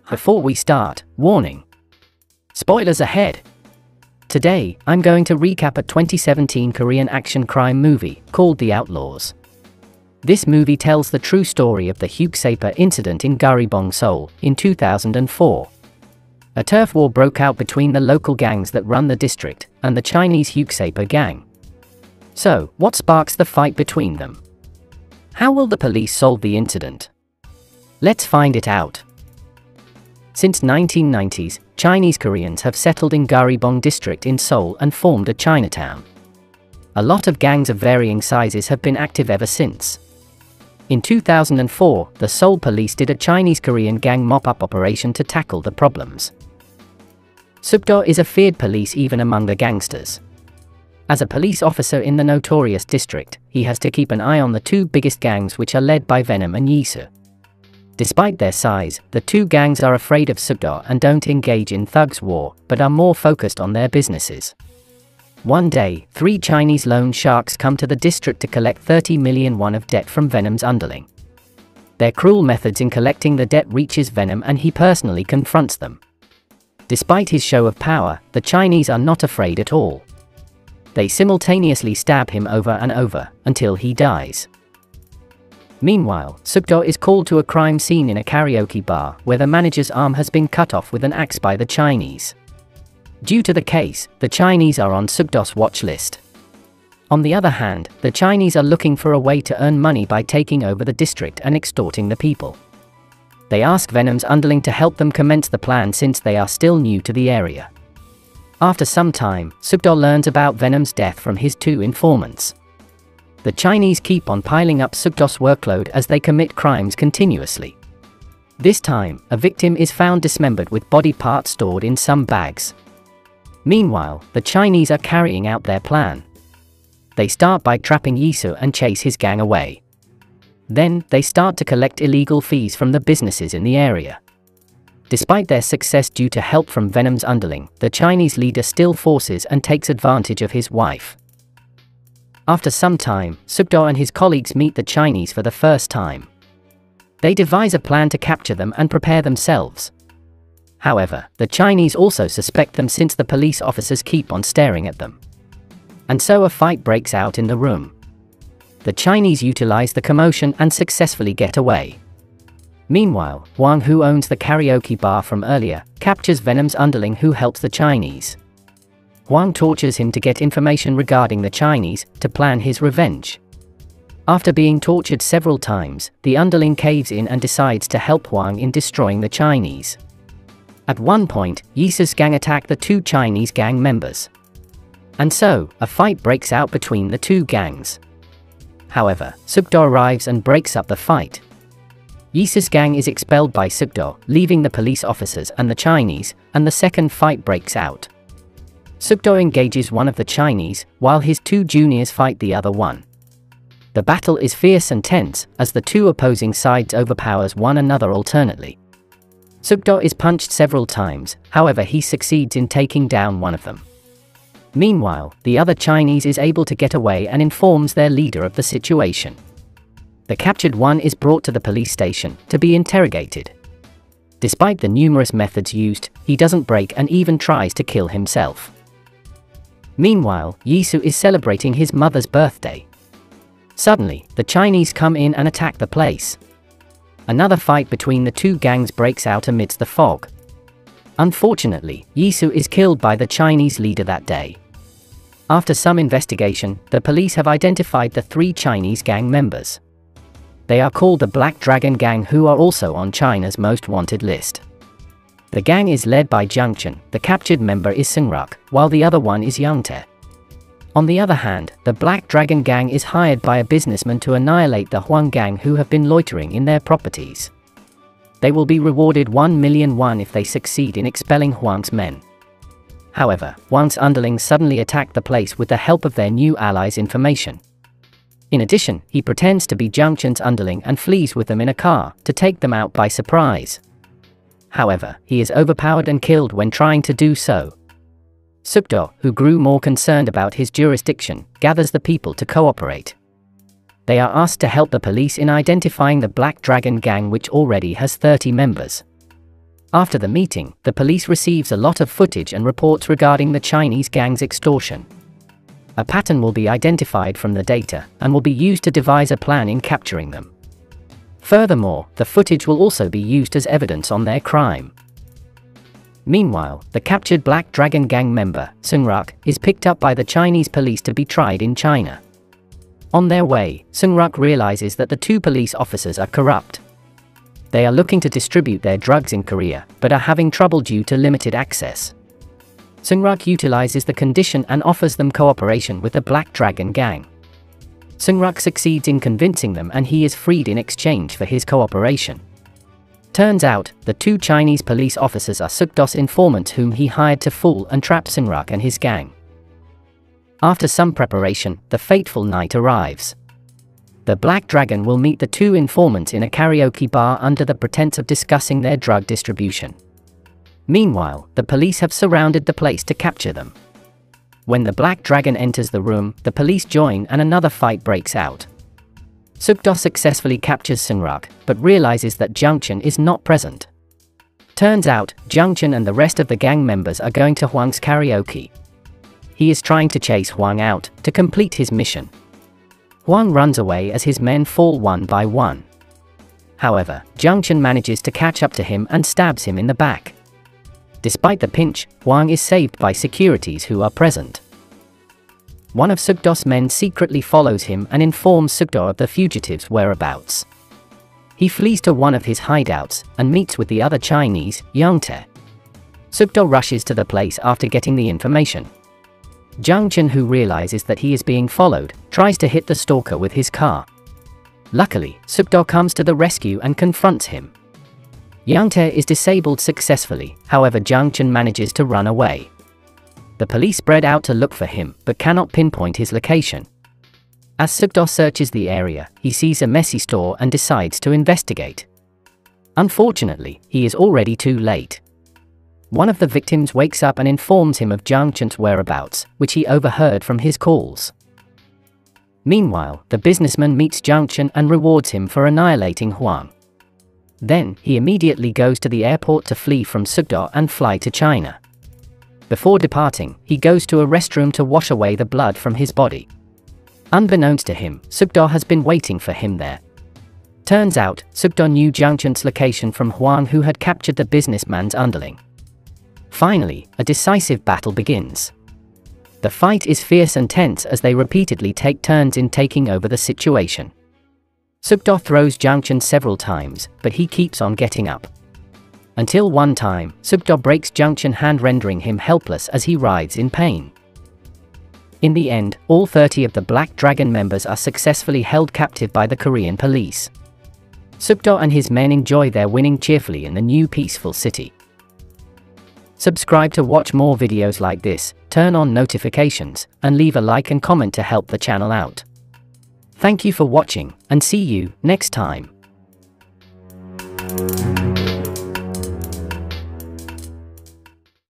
Before we start, warning. Spoilers ahead. Today, I'm going to recap a 2017 Korean action crime movie called The Outlaws. This movie tells the true story of the Heuksapa Incident in Garibong Seoul in 2004. A turf war broke out between the local gangs that run the district and the Chinese Heuksapa Gang. So, what sparks the fight between them? How will the police solve the incident? Let's find it out. Since 1990s, Chinese Koreans have settled in Garibong district in Seoul and formed a Chinatown. A lot of gangs of varying sizes have been active ever since. In 2004, the Seoul police did a Chinese-Korean gang mop-up operation to tackle the problems. Sukdo is a feared police even among the gangsters. As a police officer in the notorious district, he has to keep an eye on the two biggest gangs, which are led by Venom and Yisu. Despite their size, the two gangs are afraid of Sukdo and don't engage in thugs war, but are more focused on their businesses. One day, 3 Chinese loan sharks come to the district to collect 30 million won of debt from Venom's underling. Their cruel methods in collecting the debt reaches Venom and he personally confronts them. Despite his show of power, the Chinese are not afraid at all. They simultaneously stab him over and over, until he dies. Meanwhile, Sukdo is called to a crime scene in a karaoke bar, where the manager's arm has been cut off with an axe by the Chinese. Due to the case, the Chinese are on Sukdo's watch list. On the other hand, the Chinese are looking for a way to earn money by taking over the district and extorting the people. They ask Venom's underling to help them commence the plan since they are still new to the area. After some time, Sukdo learns about Venom's death from his 2 informants. The Chinese keep on piling up Sukdo's workload as they commit crimes continuously. This time, a victim is found dismembered with body parts stored in some bags. Meanwhile, the Chinese are carrying out their plan. They start by trapping Yisu and chase his gang away. Then, they start to collect illegal fees from the businesses in the area. Despite their success due to help from Venom's underling, the Chinese leader still forces and takes advantage of his wife. After some time, Sukdo and his colleagues meet the Chinese for the first time. They devise a plan to capture them and prepare themselves. However, the Chinese also suspect them since the police officers keep on staring at them. And so a fight breaks out in the room. The Chinese utilize the commotion and successfully get away. Meanwhile, Huang, who owns the karaoke bar from earlier, captures Venom's underling who helps the Chinese. Huang tortures him to get information regarding the Chinese, to plan his revenge. After being tortured several times, the underling caves in and decides to help Huang in destroying the Chinese. At one point, Yisu's gang attack the 2 Chinese gang members. And so, a fight breaks out between the 2 gangs. However, Sukdo arrives and breaks up the fight. Yisu's gang is expelled by Sukdo, leaving the police officers and the Chinese, and the second fight breaks out. Sukdo engages one of the Chinese, while his 2 juniors fight the other one. The battle is fierce and tense, as the 2 opposing sides overpowers one another alternately. Sukdo is punched several times, however he succeeds in taking down one of them. Meanwhile, the other Chinese is able to get away and informs their leader of the situation. The captured one is brought to the police station, to be interrogated. Despite the numerous methods used, he doesn't break and even tries to kill himself. Meanwhile, Yisu is celebrating his mother's birthday. Suddenly, the Chinese come in and attack the place. Another fight between the 2 gangs breaks out amidst the fog. Unfortunately, Yisu is killed by the Chinese leader that day. After some investigation, the police have identified the 3 Chinese gang members. They are called the Black Dragon Gang, who are also on China's most wanted list. The gang is led by Jiang Chen, the captured member is Seungruk, while the other one is Youngtae. On the other hand, the Black Dragon Gang is hired by a businessman to annihilate the Huang Gang, who have been loitering in their properties. They will be rewarded 1 million won if they succeed in expelling Huang's men. However, Huang's underlings suddenly attack the place with the help of their new allies' information. In addition, he pretends to be Jiang Chen's underling and flees with them in a car, to take them out by surprise. However, he is overpowered and killed when trying to do so. Sukdo, who grew more concerned about his jurisdiction, gathers the people to cooperate. They are asked to help the police in identifying the Black Dragon Gang, which already has 30 members. After the meeting, the police receives a lot of footage and reports regarding the Chinese gang's extortion. A pattern will be identified from the data, and will be used to devise a plan in capturing them. Furthermore, the footage will also be used as evidence on their crime. Meanwhile, the captured Black Dragon Gang member, Seungruk, is picked up by the Chinese police to be tried in China. On their way, Seungruk realizes that the two police officers are corrupt. They are looking to distribute their drugs in Korea, but are having trouble due to limited access. Seungruk utilizes the condition and offers them cooperation with the Black Dragon Gang. Seungruk succeeds in convincing them, and he is freed in exchange for his cooperation. Turns out, the two Chinese police officers are Sukdo's informants whom he hired to fool and trap Seungruk and his gang. After some preparation, the fateful night arrives. The Black Dragon will meet the two informants in a karaoke bar under the pretense of discussing their drug distribution. Meanwhile, the police have surrounded the place to capture them. When the Black Dragon enters the room, the police join and another fight breaks out. Sukdo successfully captures Seungruk, but realizes that Jungchun is not present. Turns out, Jungchun and the rest of the gang members are going to Hwang's karaoke. He is trying to chase Hwang out, to complete his mission. Hwang runs away as his men fall one by one. However, Jungchun manages to catch up to him and stabs him in the back. Despite the pinch, Hwang is saved by securities who are present. One of Sukdo's men secretly follows him and informs Sukdo of the fugitives' whereabouts. He flees to one of his hideouts, and meets with the other Chinese, Youngtae. Sukdo rushes to the place after getting the information. Jungchun, who realizes that he is being followed, tries to hit the stalker with his car. Luckily, Sukdo comes to the rescue and confronts him. Youngtae is disabled successfully, however Jungchun manages to run away. The police spread out to look for him, but cannot pinpoint his location. As Sukdo searches the area, he sees a messy store and decides to investigate. Unfortunately, he is already too late. One of the victims wakes up and informs him of Jungchun's whereabouts, which he overheard from his calls. Meanwhile, the businessman meets Jungchun and rewards him for annihilating Hwang. Then, he immediately goes to the airport to flee from Sukdo and fly to China. Before departing, he goes to a restroom to wash away the blood from his body. Unbeknownst to him, Sukdo has been waiting for him there. Turns out, Sukdo knew Jungchun's location from Hwang, who had captured the businessman's underling. Finally, a decisive battle begins. The fight is fierce and tense as they repeatedly take turns in taking over the situation. Sukdo throws Jungchun several times, but he keeps on getting up. Until one time, Sukdo breaks Jungchun's hand, rendering him helpless as he writhes in pain. In the end, all 30 of the Black Dragon members are successfully held captive by the Korean police. Sukdo and his men enjoy their winning cheerfully in the new peaceful city. Subscribe to watch more videos like this, turn on notifications, and leave a like and comment to help the channel out. Thank you for watching, and see you next time.